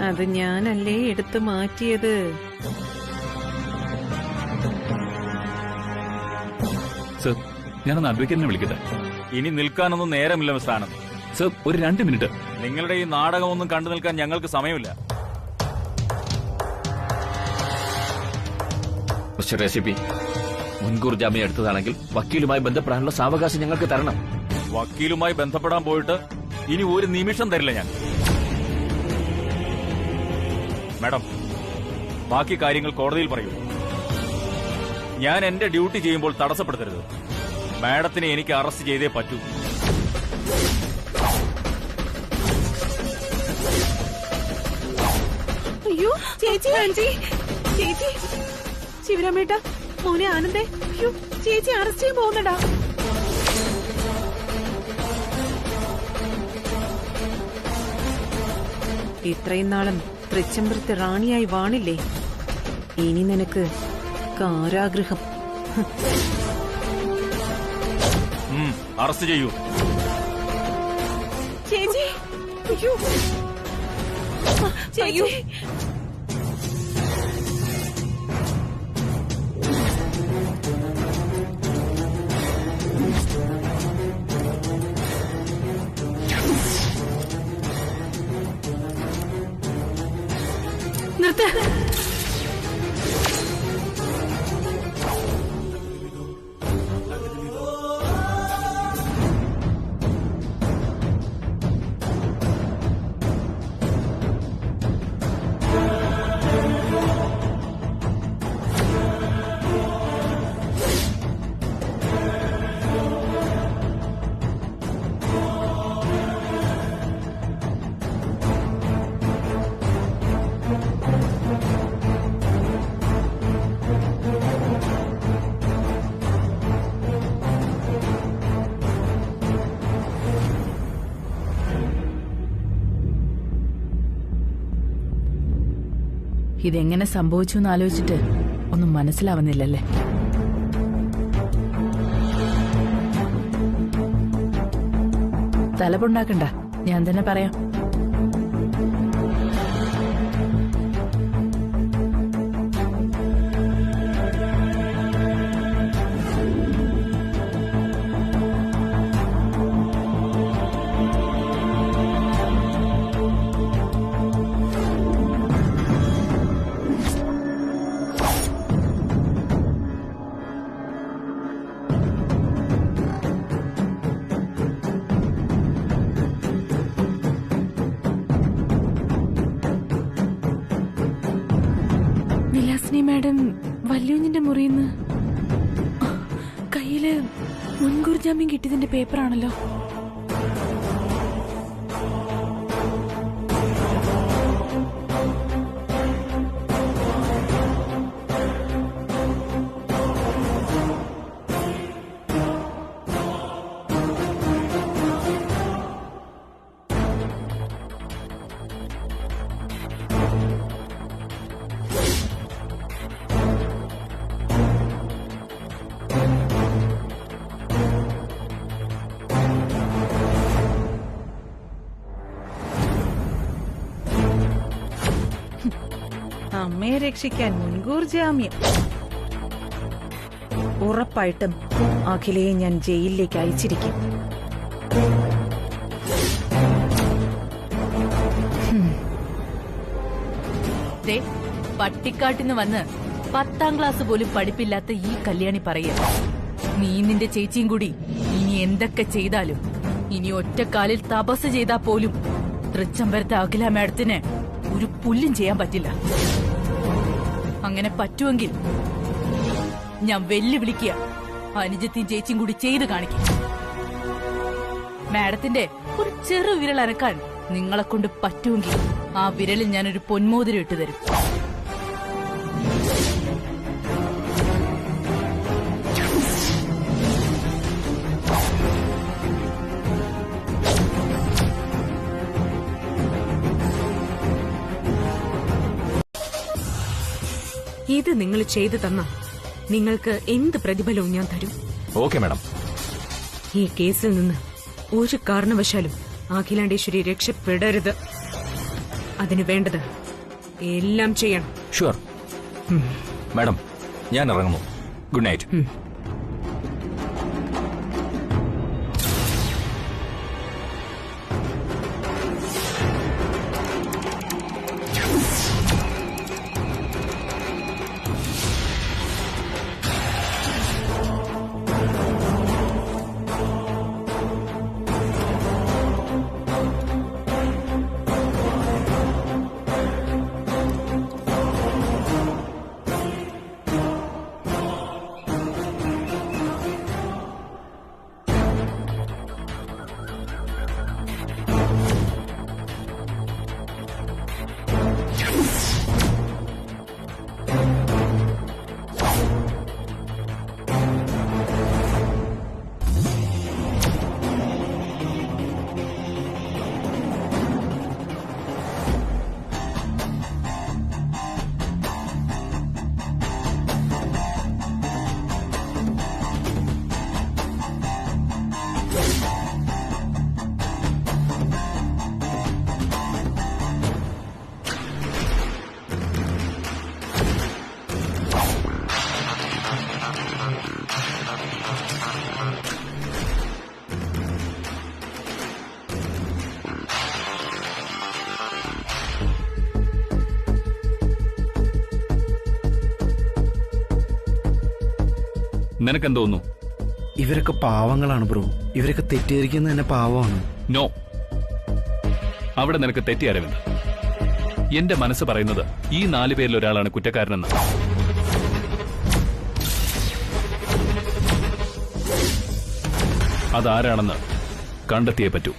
അത് ഞാനല്ലേ എടുത്തു മാറ്റിയത്. സർ, ഞാനൊന്ന് അഡ്വക്കേറ്റിനെ വിളിക്കട്ടെ. ഇനി നിൽക്കാനൊന്നും നേരമില്ല മിസ്റ്റർ ആനന്ദ്. സർ, ഒരു 2 മിനിറ്റ്. നിങ്ങളുടെ ഈ നാടകമൊന്നും കണ്ടു നിൽക്കാൻ ഞങ്ങൾക്ക് സമയമില്ല. മിസ്റ്റർ എസിപി, മുൻകൂർ ജാമ്യം എടുത്തതാണെങ്കിൽ വക്കീലുമായി ബന്ധപ്പെടാനുള്ള സാവകാശം ഞങ്ങൾക്ക് തരണം. വക്കീലുമായി ബന്ധപ്പെടാൻ പോയിട്ട് ഇനി ഒരു നിമിഷം തരില്ല ഞാൻ. മാഡം, ബാക്കി കാര്യങ്ങൾ കോടതിയിൽ പറയൂ. ഞാൻ എന്റെ ഡ്യൂട്ടി ചെയ്യുമ്പോൾ തടസ്സപ്പെടുത്തരുത്. മാഡത്തിനെ എനിക്ക് അറസ്റ്റ് ചെയ്തേ പറ്റൂ. അയ്യോ ചേച്ചി, ആന്റി, ചേച്ചി, ശിവരാമേട്ട, മോനെ ആനന്ദേ, അയ്യോ ചേച്ചി അറസ്റ്റ് ചെയ്യാൻ പോകുന്നടാ. ഇത്രയും നാളും തൃച്ചംബരത്തെ റാണിയായി വാണില്ലേ, ഇനി നിനക്ക് കാരാഗൃഹം. അറസ്റ്റ് ചെയ്യൂ. ചേച്ചി, അയ്യോ ചേച്ചി. നിർത്ത. ഇതെങ്ങനെ സംഭവിച്ചു എന്ന് ആലോചിച്ചിട്ട് ഒന്നും മനസ്സിലാവുന്നില്ലല്ലേ. തലപുണ്ടാക്കണ്ട, ഞാൻ തന്നെ പറയാം. മാഡം വല്യൂഞ്ഞിന്റെ മുറിയിന്ന് കയ്യില് മുൻകൂർ ജാമ്യം കിട്ടിയതിന്റെ പേപ്പറാണല്ലോ. അമ്മയെ രക്ഷിക്കാൻ മുൻകൂർ ജാമ്യം. ഉറപ്പായിട്ടും അഖിലയെ ഞാൻ ജയിലിലേക്ക് അയച്ചിരിക്കും. പട്ടിക്കാട്ടിന്ന് വന്ന് 10ാം ക്ലാസ് പോലും പഠിപ്പില്ലാത്ത ഈ കല്യാണി പറയാ, നീ നിന്റെ ചേച്ചിയും കൂടി ഇനി എന്തൊക്കെ ചെയ്താലും, ഇനി ഒറ്റക്കാലിൽ തപസ് ചെയ്താ പോലും തൃച്ചംബരത്തെ അഖില മാഡത്തിന് ഒരു പുല്ലും ചെയ്യാൻ പറ്റില്ല. അങ്ങനെ പറ്റുമെങ്കിൽ ഞാൻ വെല്ലുവിളിക്കുക, അനുജത്തിയും ചേച്ചിയും കൂടി ചെയ്ത് കാണിക്കും. മാഡത്തിന്റെ ഒരു ചെറു വിരൽ അനക്കാൻ നിങ്ങളെ കൊണ്ട് പറ്റുമെങ്കിൽ ആ വിരലിൽ ഞാനൊരു പൊന്മോതിരം ഇട്ടുതരും. ഇത് നിങ്ങൾ ചെയ്തു തന്ന നിങ്ങൾക്ക് എന്ത് പ്രതിഫലവും ഞാൻ തരും. Okay madam. ഈ കേസിൽ നിന്ന് ഒരു കാരണവശാലും അഖിലാണ്ടേശ്വരി രക്ഷപ്പെടരുത്. അതിന് വേണ്ടത് എല്ലാം ചെയ്യണം. ഷുവർ മാഡം, ഞാൻ ഇറങ്ങുന്നു. Good night. നിനക്കെന്ത് തോന്നുന്നു? ഇവരൊക്കെ പാവങ്ങളാണ് ബ്രോ. ഇവരൊക്കെ തെറ്റിദ്ധരിക്കുന്നത് തന്നെ പാവമാണ്. നോ, അവിടെ നിനക്ക് തെറ്റി അരവിന്ദ്. എന്റെ മനസ്സ് പറയുന്നത് ഈ 4 പേരിൽ ഒരാളാണ് കുറ്റക്കാരനെന്ന്. അതാരാണെന്ന് കണ്ടെത്തിയേ പറ്റൂ.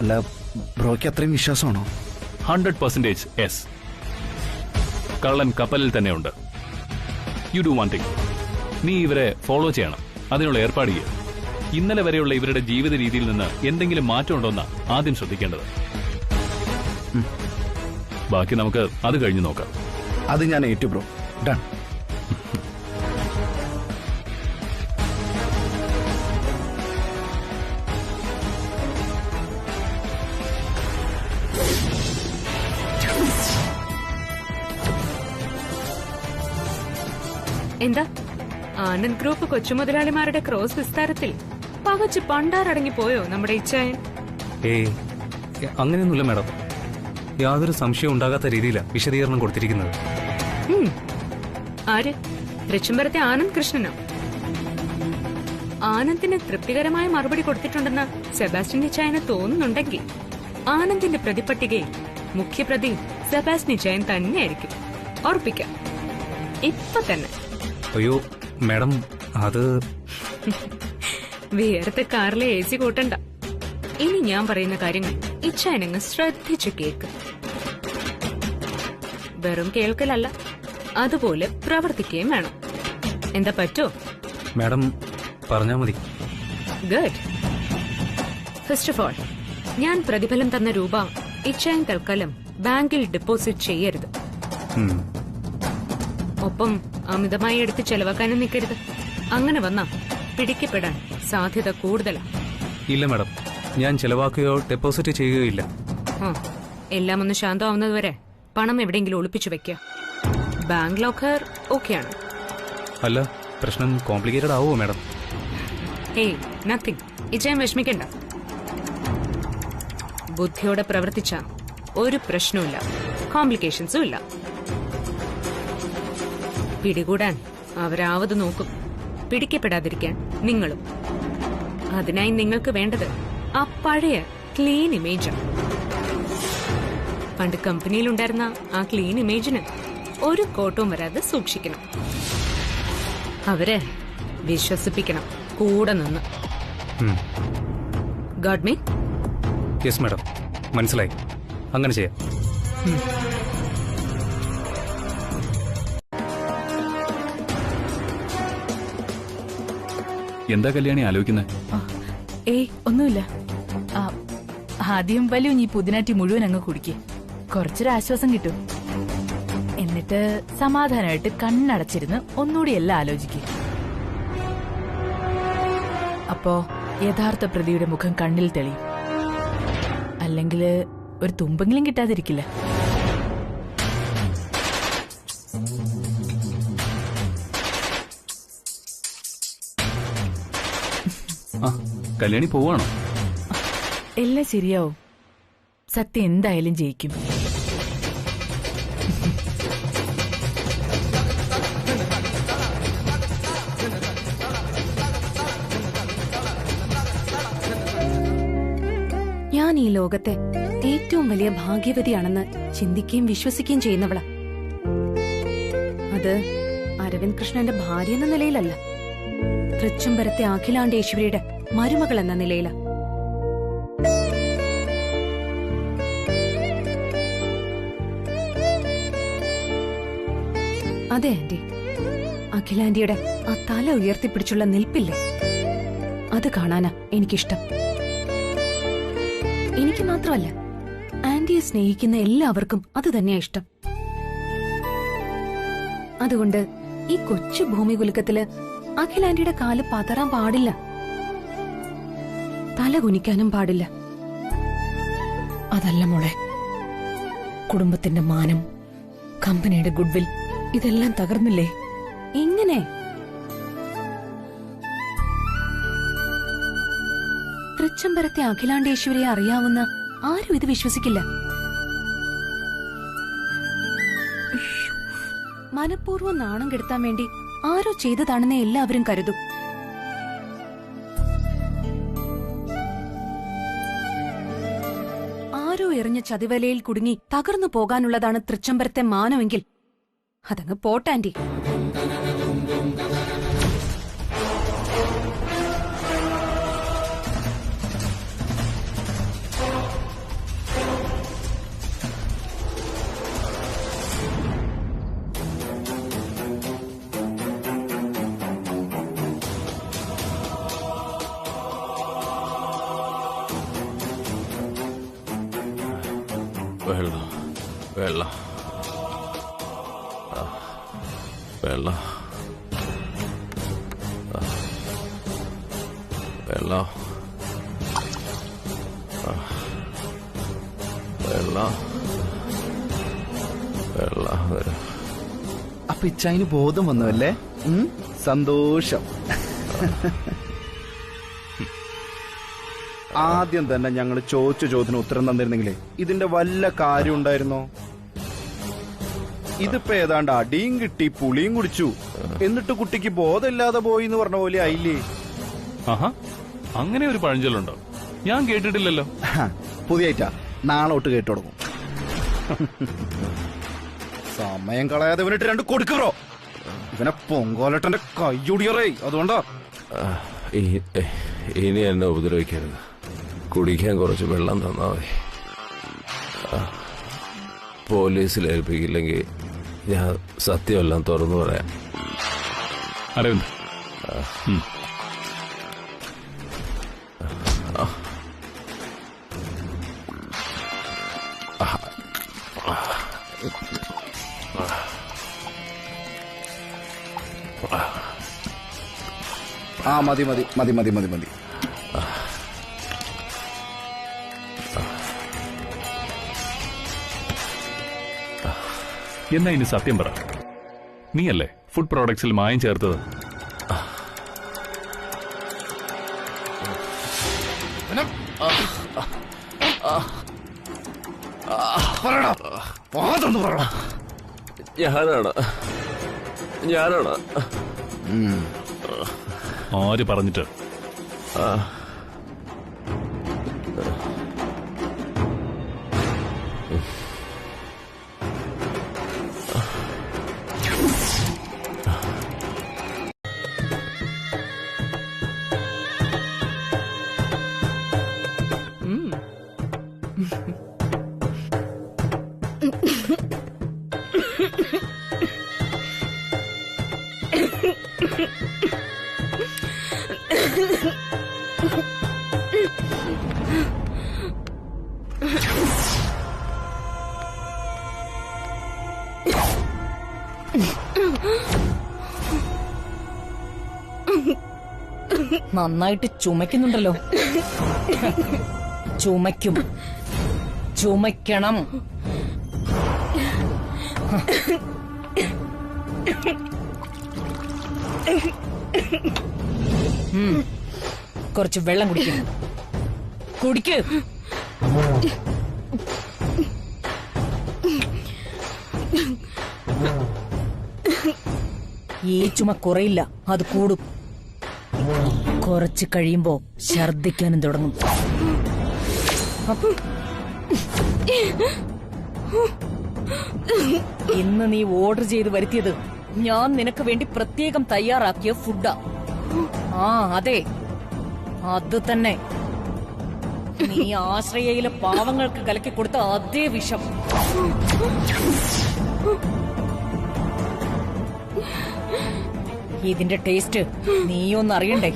അല്ല, ബ്രോയ്ക്ക് അത്രയും വിശ്വാസമാണോ? 100% യെസ്. കള്ളൻ കപ്പലിൽ തന്നെയുണ്ട്. You do one thing. നീ ഇവരെ ഫോളോ ചെയ്യണം. അതിനുള്ള ഏർപ്പാട് ചെയ്യുക. ഇന്നലെ വരെയുള്ള ഇവരുടെ ജീവിത രീതിയിൽ നിന്ന് എന്തെങ്കിലും മാറ്റമുണ്ടോന്നാ ആദ്യം ശ്രദ്ധിക്കേണ്ടത്. ബാക്കി നമുക്ക് അത് കഴിഞ്ഞ് നോക്കാം. അത് ഞാൻ ഏറ്റു ബ്രോ. ഡൺ. എന്താ ആനന്ദ് ഗ്രൂപ്പ് കൊച്ചുമുതലാളിമാരുടെ ക്രോസ് വിസ്താരത്തിൽ പകച്ച് പണ്ടാരടങ്ങി പോയോ നമ്മുടെ ഇച്ചായൻ? ഏയ്, അങ്ങനെയൊന്നുമില്ല മാഡം. യാതൊരു സംശയവും ഉണ്ടാകാത്ത രീതിയിലാണ് വിശദീകരണം കൊടുത്തിരിക്കുന്നത്. ആര്? തൃച്ചംബരത്തെ ആനന്ദ് കൃഷ്ണനോ? ആനന്ദിന് തൃപ്തികരമായ മറുപടി കൊടുത്തിട്ടുണ്ടെന്ന് സെബാസ്റ്റ്യൻ ഇച്ചായന് തോന്നുന്നുണ്ടെങ്കിൽ ആനന്ദിന്റെ പ്രതിപട്ടികയിൽ മുഖ്യപ്രതി സെബാസ്റ്റ്യൻ ഇച്ചായൻ തന്നെയായിരിക്കും. ഉറപ്പിക്കാം, ഇപ്പൊ തന്നെ. അയ്യോ മാഡം, അത് വേറത്തെ കാറിലെ AC കൂട്ടണ്ട. ഇനി ഞാൻ പറയുന്ന കാര്യങ്ങൾ ഇച്ചായനങ്ങ് ശ്രദ്ധിച്ചു കേക്ക്. വെറും കേൾക്കലല്ല, അതുപോലെ പ്രവർത്തിക്കുകയും വേണം. എന്താ പറ്റോ? മാഡം പറഞ്ഞാ മതി. ഗുഡ്. ഫസ്റ്റ് ഓഫ് ഓൾ, ഞാൻ പ്രതിഫലം തന്ന രൂപ ഇച്ചായൻ തൽക്കാലം ബാങ്കിൽ ഡെപ്പോസിറ്റ് ചെയ്യരുത്. ഒപ്പം അമിതമായി എടുത്ത് ചെലവാക്കാനും നിൽക്കരുത്. അങ്ങനെ വന്നാ പിടിക്കപ്പെടാൻ സാധ്യത കൂടുതലാണ്. ഇല്ല മാഡം, ഞാൻ ചെലവാക്കുകയോ ഡെപ്പോസിറ്റ് ചെയ്യുകയോ ഇല്ല. എല്ലാം ഒന്ന് ശാന്തമാവുന്നതുവരെ പണം എവിടെയെങ്കിലും ഒളിപ്പിച്ചു വെക്കുക. ബാങ്ക് ലോക്കർ ഓക്കെയാണ്? അല്ല, പ്രശ്നം കോംപ്ലിക്കേറ്റഡ് ആവുമോ മാഡം? ഏയ്, നത്തിങ്. ഇച്ചായൻ വിഷമിക്കണ്ട. ബുദ്ധിയോടെ പ്രവർത്തിച്ച ഒരു പ്രശ്നവുമില്ല, കോംപ്ലിക്കേഷൻസും ഇല്ല. പിടികൂടാൻ അവരാവത് നോക്കും, പിടിക്കപ്പെടാതിരിക്കാൻ നിങ്ങളും. അതിനായി നിങ്ങൾക്ക് വേണ്ടത് ആ പഴയ ക്ലീൻ ഇമേജാണ്. പണ്ട് കമ്പനിയിലുണ്ടായിരുന്ന ആ ക്ലീൻ ഇമേജിന് ഒരു കോട്ടവും വരാതെ സൂക്ഷിക്കണം. അവരെ വിശ്വസിപ്പിക്കണം കൂടെ നിന്ന്. God me? യെസ് മാഡം, മനസ്സിലായി. അങ്ങനെ ചെയ്യാം. എന്താ കല്യാണി ആലോചിക്കുന്നത്? ഏയ്, ഒന്നുമില്ല. ആദ്യം വലിയ ഈ പുതിനാറ്റി മുഴുവൻ അങ്ങ് കുടിക്ക്. കുറച്ചൊരാശ്വാസം കിട്ടും. എന്നിട്ട് സമാധാനമായിട്ട് കണ്ണടച്ചിരുന്ന് ഒന്നുകൂടി എല്ലാം ആലോചിക്കും. അപ്പോ യഥാർത്ഥ പ്രതിയുടെ മുഖം കണ്ണിൽ തെളിയും. അല്ലെങ്കിൽ ഒരു തുമ്പെങ്കിലും കിട്ടാതിരിക്കില്ല. ആ കല്യാണി പോവാണോ? എല്ലാം ശരിയാവും. സത്യം എന്തായാലും ജയിക്കും. ഞാൻ ഈ ലോകത്തെ ഏറ്റവും വലിയ ഭാഗ്യവതിയാണെന്ന് ചിന്തിക്കുകയും വിശ്വസിക്കുകയും ചെയ്യുന്നവളാ. അത് അരവിന്ദ് കൃഷ്ണന്റെ ഭാര്യ എന്ന നിലയിലല്ല, തൃച്ചുംബരത്തെ അഖിലാണ്ടേശ്വരിയുടെ മരുമകൾ എന്ന നിലയിലാ. അതെ ആന്റി, അഖിലാന്റിയുടെ ആ തല ഉയർത്തിപ്പിടിച്ചുള്ള നിൽപ്പില്ലേ, അത് കാണാനാ എനിക്കിഷ്ടം. എനിക്ക് മാത്രമല്ല, ആന്റിയെ സ്നേഹിക്കുന്ന എല്ലാവർക്കും അത് തന്നെയാ ഇഷ്ടം. അതുകൊണ്ട് ഈ കൊച്ചു ഭൂമികുലുക്കത്തില് അഖിലാന്റിയുടെ കാല് പതറാൻ പാടില്ല, തല കുനിക്കാനും പാടില്ല. അതല്ല മോളെ, കുടുംബത്തിന്റെ മാനം, കമ്പനിയുടെ ഗുഡ്വിൽ ഇതെല്ലാം തകർന്നില്ലേ? എങ്ങനെ? തൃച്ചംബരത്തെ അഖിലാണ്ടേശ്വരിയെ അറിയാവുന്ന ആരും ഇത് വിശ്വസിക്കില്ല. മനഃപൂർവ്വം നാണം കെടുത്താൻ വേണ്ടി ആരോ ചെയ്തതാണെന്ന് എല്ലാവരും കരുതും. ആരോ എറിഞ്ഞ ചതിവലയിൽ കുടുങ്ങി തകർന്നു പോകാനുള്ളതാണ് തൃച്ചംബരത്തെ മാനമെങ്കിൽ അതങ്ങ് പോട്ടാന്റി. വെള്ളം വെള്ളം വെള്ളം വെള്ളം വെള്ളം വെള്ളം. അപ്പൊ ഇച്ചായിന് ബോധം വന്നല്ലേ? സന്തോഷം. ആദ്യം തന്നെ ഞങ്ങൾ ചോദിച്ച ചോദ്യത്തിന് ഉത്തരം തന്നിരുന്നെങ്കിലേ ഇതിന്റെ വല്ല കാര്യം ഉണ്ടായിരുന്നോ? ഇതിപ്പോ ഏതാണ്ട് അടിയും കിട്ടി പുളിയും കുടിച്ചു എന്നിട്ട് കുട്ടിക്ക് ബോധമില്ലാതെ പോയി എന്ന് പറഞ്ഞ പോലെ ആയില്ലേ? ആഹാ, അങ്ങനെ ഒരു പഴഞ്ചൊല്ലുണ്ടോ? ഞാൻ കേട്ടിട്ടില്ലല്ലോ. പുതിയായിട്ടാ, നാളെ തൊട്ട് കേട്ടു തുടങ്ങും. സമയം കളയാതെ ഇവനിട്ട് രണ്ട് കൊടുക്കറോ. ഇവനെ പൊങ്കോലട്ടന്റെ കയ്യൊടിയറേ. അതുകൊണ്ടാ. ഇനി എന്നെ ഉപദ്രവിക്കരുത്. കുടിക്കാൻ കുറച്ച് വെള്ളം തന്നാ മതി. പോലീസിൽ ഏൽപ്പിക്കില്ലെങ്കിൽ ഞാൻ സത്യമെല്ലാം തുറന്നു പറയാം. അരവിന്ദ്, ആ മതി മതി മതി മതി മതി മതി. എന്നാ ഇനി സത്യം പറ, നീയല്ലേ ഫുഡ് പ്രോഡക്ട്സിൽ മായം ചേർത്തത്? ഞാനാണ്. ആര് പറഞ്ഞിട്ട്? നന്നായിട്ട് ചുമക്കുന്നുണ്ടല്ലോ. ചുമക്കും. ചുമക്കണം. കുറച്ച് വെള്ളം കുടിക്കും. കുടിക്ക്. ഈ ചുമ കുറയില്ല, അത് കൂടും. കുറച്ച് കഴിയുമ്പോ ഛർദിക്കാനും തുടങ്ങും. ഇന്ന് നീ ഓർഡർ ചെയ്ത് വരുത്തിയത് ഞാൻ നിനക്ക് വേണ്ടി പ്രത്യേകം തയ്യാറാക്കിയ ഫുഡാ. ആ അതെ, അത് തന്നെ. നീ ആശ്രയയിലെ പാവങ്ങൾക്ക് കലക്കി കൊടുത്ത അതേ വിഷം. ഇതിന്റെ ടേസ്റ്റ് നീയൊന്നറിയണ്ടേ?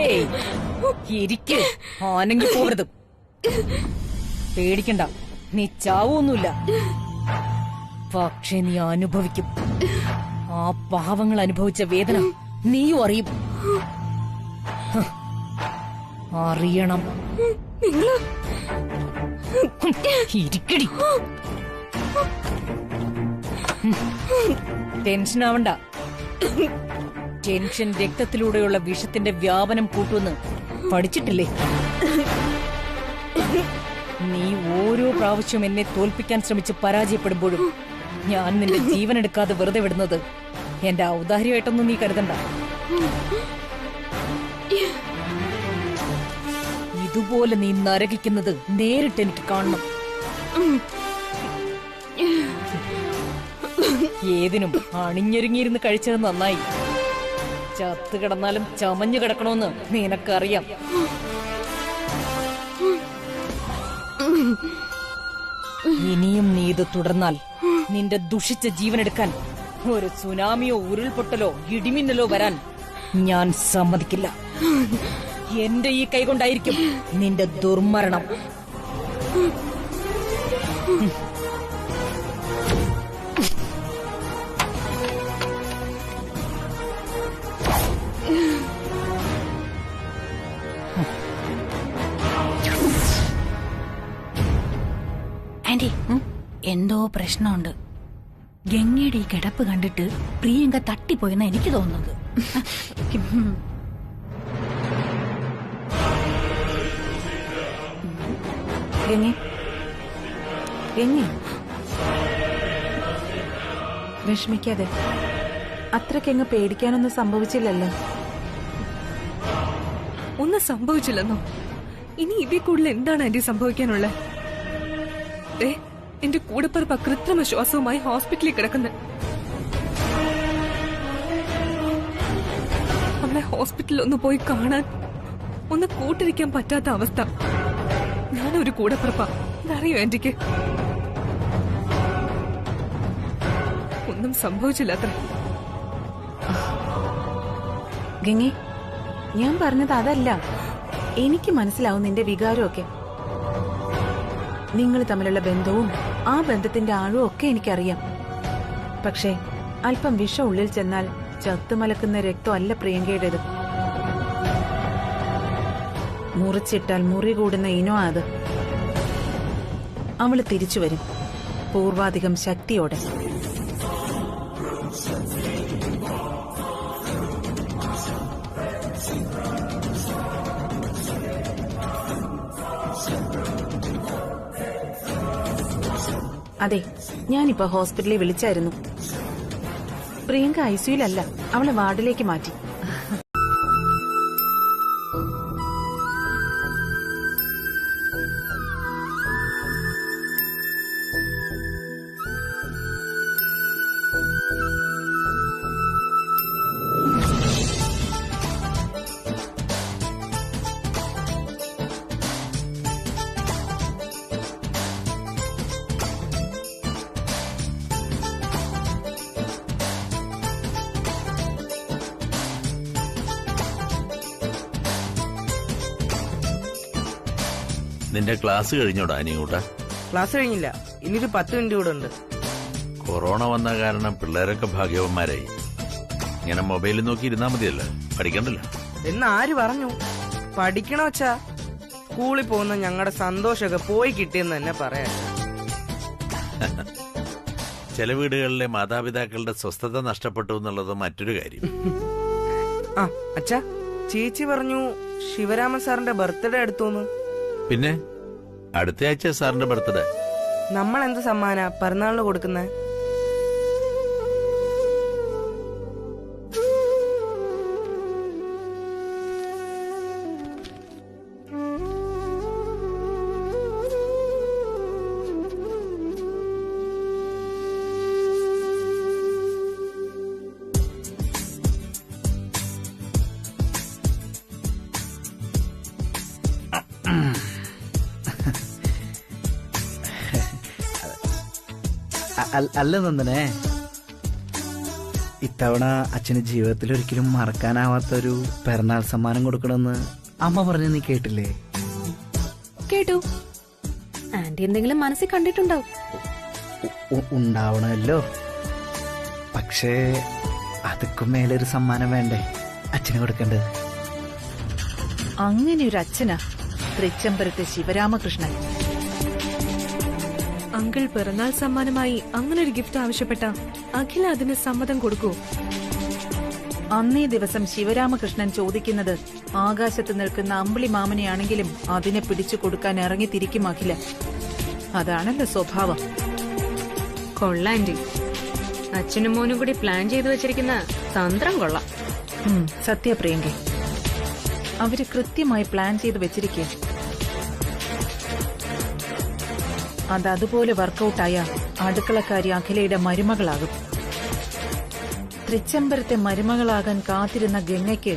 ഏയ് ഇരിക്ക്, ആനെങ്കിൽ പോകരുത്. പേടിക്കണ്ട, നീ ചാവൊന്നുമില്ല. പക്ഷെ നീ അനുഭവിക്കും. ആ പാവങ്ങൾ അനുഭവിച്ച വേദന നീയും അറിയും. അറിയണം. ഇരിക്കടി. ടെൻഷനാവണ്ട. ടെൻഷൻ രക്തത്തിലൂടെയുള്ള വിഷത്തിന്റെ വ്യാപനം കൂട്ടുമെന്ന് പഠിച്ചിട്ടില്ലേ? നീ ഓരോ പ്രാവശ്യം എന്നെ തോൽപ്പിക്കാൻ ശ്രമിച്ച് പരാജയപ്പെടുമ്പോഴും ഞാൻ നിന്റെ ജീവൻ എടുക്കാതെ വെറുതെ വിടുന്നത് എന്റെ ഔദാര്യമായിട്ടൊന്നും നീ കരുതണ്ട. ഇതുപോലെ നീ നരകിക്കുന്നത് നേരിട്ട് എനിക്ക് കാണണം. ഏതിനും അണിഞ്ഞൊരുങ്ങിയിരുന്ന് കഴിച്ചത് നന്നായി. ചത്തു കിടന്നാലും ചമഞ്ഞു കിടക്കണമെന്ന് നിനക്കറിയാം. ഇനിയും നീ ഇത് തുടർന്നാൽ നിന്റെ ദുഷിച്ച ജീവനെടുക്കാൻ ഒരു സുനാമിയോ ഉരുൾപൊട്ടലോ ഇടിമിന്നലോ വരാൻ ഞാൻ സമ്മതിക്കില്ല. എന്റെ ഈ കൈകൊണ്ടായിരിക്കും നിന്റെ ദുർമരണം. ആന്റി, എന്തോ പ്രശ്നമുണ്ട്. ഗംഗയുടെ ഈ കിടപ്പ് കണ്ടിട്ട് പ്രിയങ്ക തട്ടിപ്പോയെന്നാ എനിക്ക് തോന്നുന്നത്. വിഷമിക്കാതെ, അത്രയ്ക്കങ്ങ് പേടിക്കാനൊന്നും സംഭവിച്ചില്ലല്ലോ. ഒന്നും സംഭവിച്ചില്ലെന്നോ? ഇനി ഇതിൽ കൂടുതൽ എന്താണ് ആന്റി സംഭവിക്കാനുള്ളത്? എന്റെ കൂടെപ്പറപ്പ കൃത്രിമ ശ്വാസവുമായി ഹോസ്പിറ്റലിൽ കിടക്കുന്നത്. അവളെ ഹോസ്പിറ്റലിൽ ഒന്ന് പോയി കാണാൻ, ഒന്ന് കൂട്ടിരിക്കാൻ പറ്റാത്ത അവസ്ഥ. ഞാനൊരു കൂടെപ്പറപ്പ, അറിയോ ആന്റിക്ക്? ഒന്നും സംഭവിച്ചില്ല. ഗംഗേ, ഞാൻ പറഞ്ഞത് അതല്ല. എനിക്ക് മനസ്സിലാവും നിന്റെ വികാരമൊക്കെ. നിങ്ങൾ തമ്മിലുള്ള ബന്ധവും ആ ബന്ധത്തിന്റെ ആഴവും ഒക്കെ എനിക്കറിയാം. പക്ഷേ അല്പം വിഷം ഉള്ളിൽ ചെന്നാൽ ചത്തുമലക്കുന്ന രക്തമല്ല പ്രിയങ്കയുടേത്. മുറിച്ചിട്ടാൽ മുറി കൂടുന്ന ഇനോ അത്. അവള് തിരിച്ചു വരും, പൂർവാധികം ശക്തിയോടെ. അതെ, ഞാനിപ്പോ ഹോസ്പിറ്റലിൽ വിളിച്ചായിരുന്നു. പ്രിയങ്ക ഐസിയുലല്ല, അവളെ വാർഡിലേക്ക് മാറ്റി. നിന്റെ ക്ലാസ് കഴിഞ്ഞോടാ അനിയൂട്ട? ക്ലാസ് കഴിഞ്ഞില്ല, ഇനിയൊരു 10 മിനിറ്റ് കൂടെ ഉണ്ട്. കൊറോണ വന്ന കാരണം പിള്ളേരൊക്കെ ഭാഗ്യവന്മാരായി. ഇങ്ങനെ മൊബൈലിൽ നോക്കി ഇരുന്നാ മതിയല്ലോ, പഠിക്കണ്ടല്ലോ. എന്ന് ആര് പറഞ്ഞു? പഠിക്കണോ അച്ഛാ? സ്കൂളിൽ പോകുന്ന ഞങ്ങളുടെ സന്തോഷമൊക്കെ പോയി കിട്ടിയെന്ന് തന്നെ പറയാം. ചില വീടുകളിലെ മാതാപിതാക്കളുടെ സ്വസ്ഥത നഷ്ടപ്പെട്ടു എന്നുള്ളത് മറ്റൊരു കാര്യം. ആ അച്ഛാ, ചേച്ചി പറഞ്ഞു ശിവരാമൻ സാറിന്റെ ബർത്ത്ഡേ അടുത്തോന്ന്. പിന്നെ അടുത്ത ആഴ്ച സാറിന്റെ ബർത്ത്ഡേ. നമ്മൾ എന്ത് സമ്മാന പിറന്നാളിന് കൊടുക്കുന്നേ? അല്ല നന്ദനെ, ഇത്തവണ അച്ഛന് ജീവിതത്തിൽ ഒരിക്കലും മറക്കാനാവാത്തൊരു പിറന്നാൾ സമ്മാനം കൊടുക്കണമെന്ന് അമ്മ പറഞ്ഞു. നീ കേട്ടില്ലേ? കേട്ടു. ആന്റി എന്തെങ്കിലും മനസ്സിൽ കണ്ടിട്ടുണ്ടാവും. ഉണ്ടാവണമല്ലോ. പക്ഷേ അതൊക്കെ മേലൊരു സമ്മാനം വേണ്ടേ അച്ഛന് കൊടുക്കേണ്ടത്? അങ്ങനെ ഒരു അച്ഛനാ തൃച്ചംബരത്തെ ശിവരാമകൃഷ്ണൻ. അങ്കിൾ പിറന്നാൾ സമ്മാനമായി അങ്ങനൊരു ഗിഫ്റ്റ് ആവശ്യപ്പെട്ട അഖില അതിന് സമ്മതം കൊടുക്കൂ? അന്നേ ദിവസം ശിവരാമകൃഷ്ണൻ ചോദിക്കുന്നത് ആകാശത്ത് നിൽക്കുന്ന അമ്പിളി മാമനെയാണെങ്കിലും അതിനെ പിടിച്ചു കൊടുക്കാൻ ഇറങ്ങി തിരിക്കും അഖില. അതാണല്ലോ സ്വഭാവം. കൊള്ളാൻറ്റി, അച്ഛനും മോനും കൂടി പ്ലാൻ ചെയ്തു വെച്ചിരിക്കുന്ന തന്ത്രം കൊള്ളാം. സത്യപ്രിയങ്കെ, അവര് കൃത്യമായി പ്ലാൻ ചെയ്ത് വെച്ചിരിക്കുക. അതുപോലെ വർക്കൗട്ടായ അടുക്കളക്കാരി അഖിലയുടെ മരുമകളാകും. തൃച്ചംബരത്തെ മരുമകളാകാൻ കാത്തിരുന്ന ഗംഗയ്ക്ക്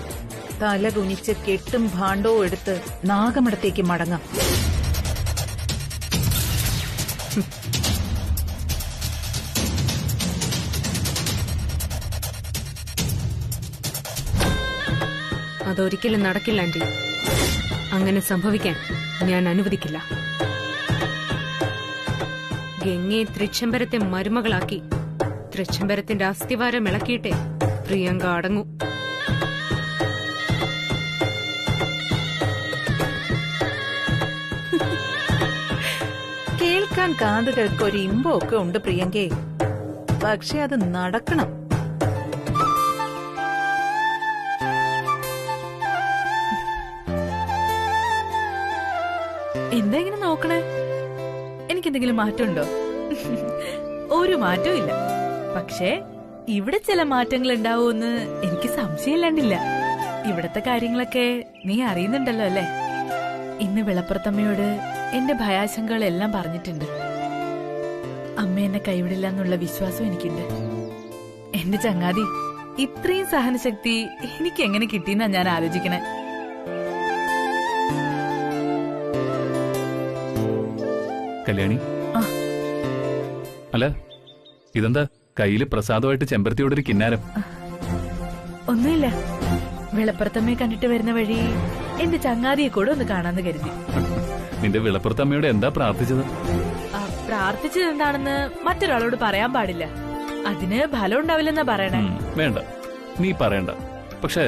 തല കുനിച്ച് കെട്ടും ഭാണ്ഡവും എടുത്ത് നാഗമഠത്തേക്ക് മടങ്ങാം. അതൊരിക്കലും നടക്കില്ല ആന്റി. അങ്ങനെ സംഭവിക്കാൻ ഞാൻ അനുവദിക്കില്ല. ഗംഗയെ തൃച്ചംബരത്തെ മരുമകളാക്കി തൃച്ചംബരത്തിന്റെ അസ്ഥിവാരം ഇളക്കിയിട്ടേ പ്രിയങ്ക അടങ്ങൂ. കേൾക്കാൻ കാതുകൾക്ക് ഒരു ഇമ്പമൊക്കെ ഉണ്ട് പ്രിയങ്കേ, പക്ഷെ അത് നടക്കണം. എന്താ ഇങ്ങനെ നോക്കണേ? എനിക്കെന്തെങ്കിലും മാറ്റമുണ്ടോ? ഒരു മാറ്റവും ഇല്ല. പക്ഷേ ഇവിടെ ചില മാറ്റങ്ങൾ ഉണ്ടാവുമെന്ന് എനിക്ക് സംശയമില്ലാണ്ടില്ല. ഇവിടത്തെ കാര്യങ്ങളൊക്കെ നീ അറിയുന്നുണ്ടല്ലോ അല്ലേ? ഇന്ന് വിളപ്പുറത്തമ്മയോട് എന്റെ ഭയാശങ്കകളെല്ലാം പറഞ്ഞിട്ടുണ്ട്. അമ്മ എന്നെ കൈവിടില്ല എന്നുള്ള വിശ്വാസം എനിക്കുണ്ട്. എന്റെ ചങ്ങാതി, ഇത്രയും സഹനശക്തി എനിക്ക് എങ്ങനെ കിട്ടിയെന്നാ ഞാൻ ആലോചിക്കണേ. കല്യാണി, അല്ല ഇതെന്താ കയ്യില് പ്രസാദമായിട്ട് ചെമ്പരത്തിയോടൊരു കിന്നാരം? ഒന്നുമില്ല, വിളപ്പുറത്തമ്മയെ കണ്ടിട്ട് വരുന്ന വഴി എന്റെ ചങ്ങാതിയെ കൂടെ ഒന്ന് കാണാന്ന് കരുതി. നിന്റെ വിളപ്പുറത്തമ്മയോട് എന്താ പ്രാർത്ഥിച്ചത്? പ്രാർത്ഥിച്ചത് എന്താണെന്ന് മറ്റൊരാളോട് പറയാൻ പാടില്ല. അതിന് ഫലം ഉണ്ടാവില്ലെന്നാ പറയണേ. വേണ്ട, നീ പറയണ്ട. പക്ഷെ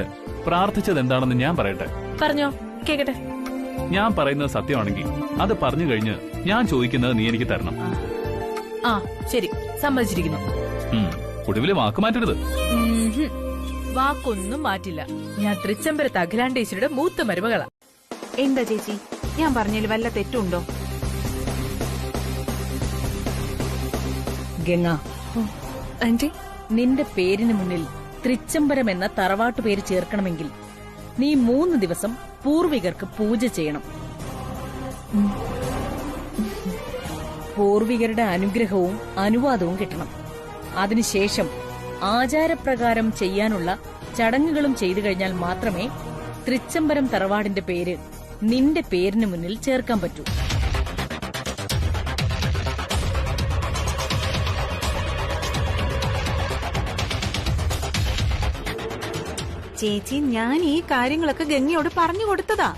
പ്രാർത്ഥിച്ചത് എന്താണെന്ന് ഞാൻ പറയട്ടെ. പറഞ്ഞോ, കേക്കട്ടെ. ഞാൻ പറയുന്നത് സത്യമാണെങ്കിൽ അത് പറഞ്ഞു കഴിഞ്ഞ് ഞാൻ ചോദിക്കുന്നത് നീ എനിക്ക് തരണം. ആ ശരി, സമ്മതിച്ചിരിക്കുന്നു. ഒടുവില് വാക്ക് മാറ്റരുത്. വാക്കൊന്നും മാറ്റില്ല. ഞാൻ തൃച്ചംബരത്ത് അഖിലാണ്ടേശ്വരിയുടെ മൂത്ത മരുമകളാ. എന്താ ചേച്ചി, ഞാൻ പറഞ്ഞതിൽ വല്ല തെറ്റുണ്ടോ? ഗംഗ, ആന്റി, നിന്റെ പേരിന് മുന്നിൽ തൃച്ചംബരം എന്ന തറവാട്ടു പേര് ചേർക്കണമെങ്കിൽ നീ 3 ദിവസം പൂർവികർക്ക് പൂജ ചെയ്യണം. പൂർവികരുടെ അനുഗ്രഹവും അനുവാദവും കിട്ടണം. അതിനുശേഷം ആചാരപ്രകാരം ചെയ്യാനുള്ള ചടങ്ങുകളും ചെയ്തു കഴിഞ്ഞാൽ മാത്രമേ തൃച്ചംബരം തറവാടിന്റെ പേര് നിന്റെ പേരിന് മുന്നിൽ ചേർക്കാൻ പറ്റൂ. ചേച്ചി, ഞാൻ ഈ കാര്യങ്ങളൊക്കെ ഗംഗയോട് പറഞ്ഞു കൊടുത്തതാ.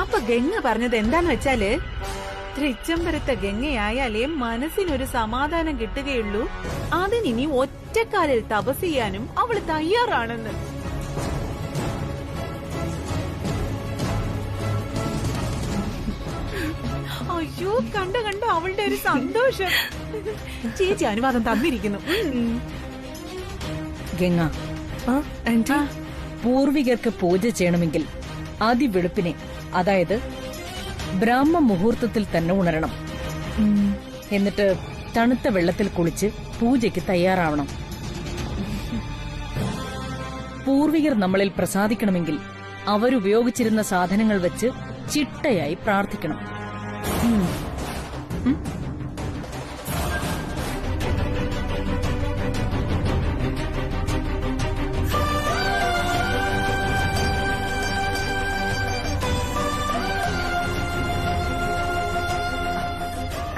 അപ്പൊ ഗംഗ പറഞ്ഞത് എന്താന്ന് വെച്ചാല്, തൃച്ചംബരത്തെ ഗംഗയായാലേ മനസ്സിനൊരു സമാധാനം കിട്ടുകയുള്ളൂ, അതിനി ഒറ്റക്കാലിൽ തപസ് ചെയ്യാനും അവള് തയ്യാറാണെന്ന്. കണ്ടു കണ്ടു അവളുടെ ഒരു സന്തോഷം. ചേച്ചി അനുവാദം തന്നിരിക്കുന്നു. ഗംഗ, പൂർവികർക്ക് പൂജ ചെയ്യണമെങ്കിൽ അതിവെളുപ്പിനെ, അതായത് ബ്രാഹ്മ മുഹൂർത്തത്തിൽ തന്നെ ഉണരണം. എന്നിട്ട് തണുത്ത വെള്ളത്തിൽ കുളിച്ച് പൂജയ്ക്ക് തയ്യാറാവണം. പൂർവികർ നമ്മളിൽ പ്രസാദിക്കണമെങ്കിൽ അവരുപയോഗിച്ചിരുന്ന സാധനങ്ങൾ വെച്ച് ചിട്ടയായി പ്രാർത്ഥിക്കണം.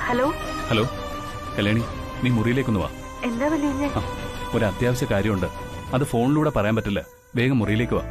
ഹലോ ഹലോ കല്യാണി, നീ മുറിയിലേക്കൊന്ന് വാ. എന്താ വലിയ ഒരു അത്യാവശ്യ കാര്യമുണ്ട്. അത് ഫോണിലൂടെ പറയാൻ പറ്റില്ല. വേഗം മുറിയിലേക്ക് വാ.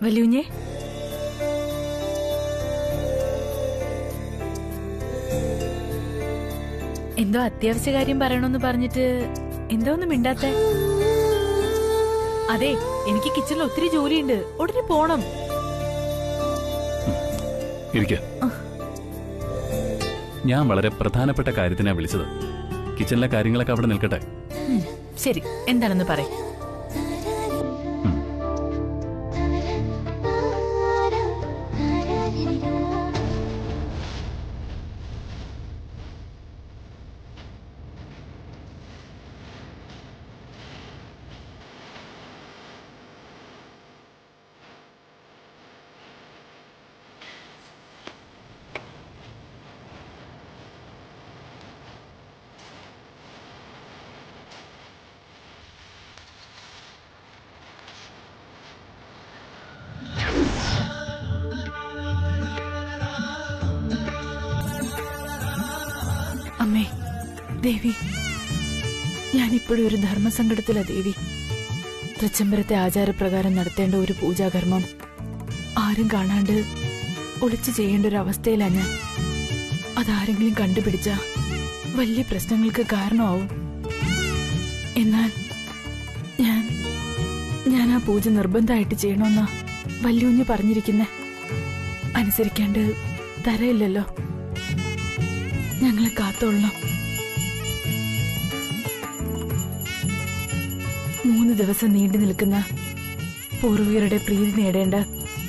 വല്യുഞ്ഞേ, എന്തോ അത്യാവശ്യ കാര്യം പറയണമെന്ന് പറഞ്ഞിട്ട് എന്തോ ഒന്നും മിണ്ടാത്തെ? അതെ, എനിക്ക് കിച്ചണിൽ ഒത്തിരി ജോലിയുണ്ട്, ഉടനെ പോണം. ഇരിക്ക. ഞാൻ വളരെ പ്രധാനപ്പെട്ട കാര്യത്തിനാ വിളിച്ചത്. കിച്ചണിലെ കാര്യങ്ങളൊക്കെ അവിടെ നിൽക്കട്ടെ. ശരി, എന്താണെന്ന് പറയും. അമ്മേ, ദേവി, ഞാനിപ്പോഴും ഒരു ധർമ്മസങ്കടത്തിലാ ദേവി. തൃച്ചംബരത്തെ ആചാരപ്രകാരം നടത്തേണ്ട ഒരു പൂജാകർമ്മം ആരും കാണാണ്ട് ഒളിച്ചു ചെയ്യേണ്ട ഒരു അവസ്ഥയിലാ ഞാൻ. അതാരെങ്കിലും കണ്ടുപിടിച്ച വലിയ പ്രശ്നങ്ങൾക്ക് കാരണമാവും. എന്നാൽ ഞാൻ ആ പൂജ നിർബന്ധമായിട്ട് ചെയ്യണമെന്നാ വല്യുഞ്ഞ് പറഞ്ഞിരിക്കുന്നെ. അനുസരിക്കാണ്ട് തരയില്ലല്ലോ. ഞങ്ങളെ കാത്തോളണം. 3 ദിവസം നീണ്ടു നിൽക്കുന്ന പൂർവികരുടെ പ്രീതി നേടേണ്ട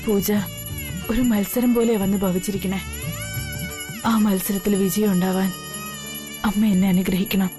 പൂജ ഒരു മത്സരം പോലെ വന്ന് ഭവിച്ചിരിക്കണേ. ആ മത്സരത്തിൽ വിജയം ഉണ്ടാവാൻ അമ്മ എന്നെ അനുഗ്രഹിക്കണം.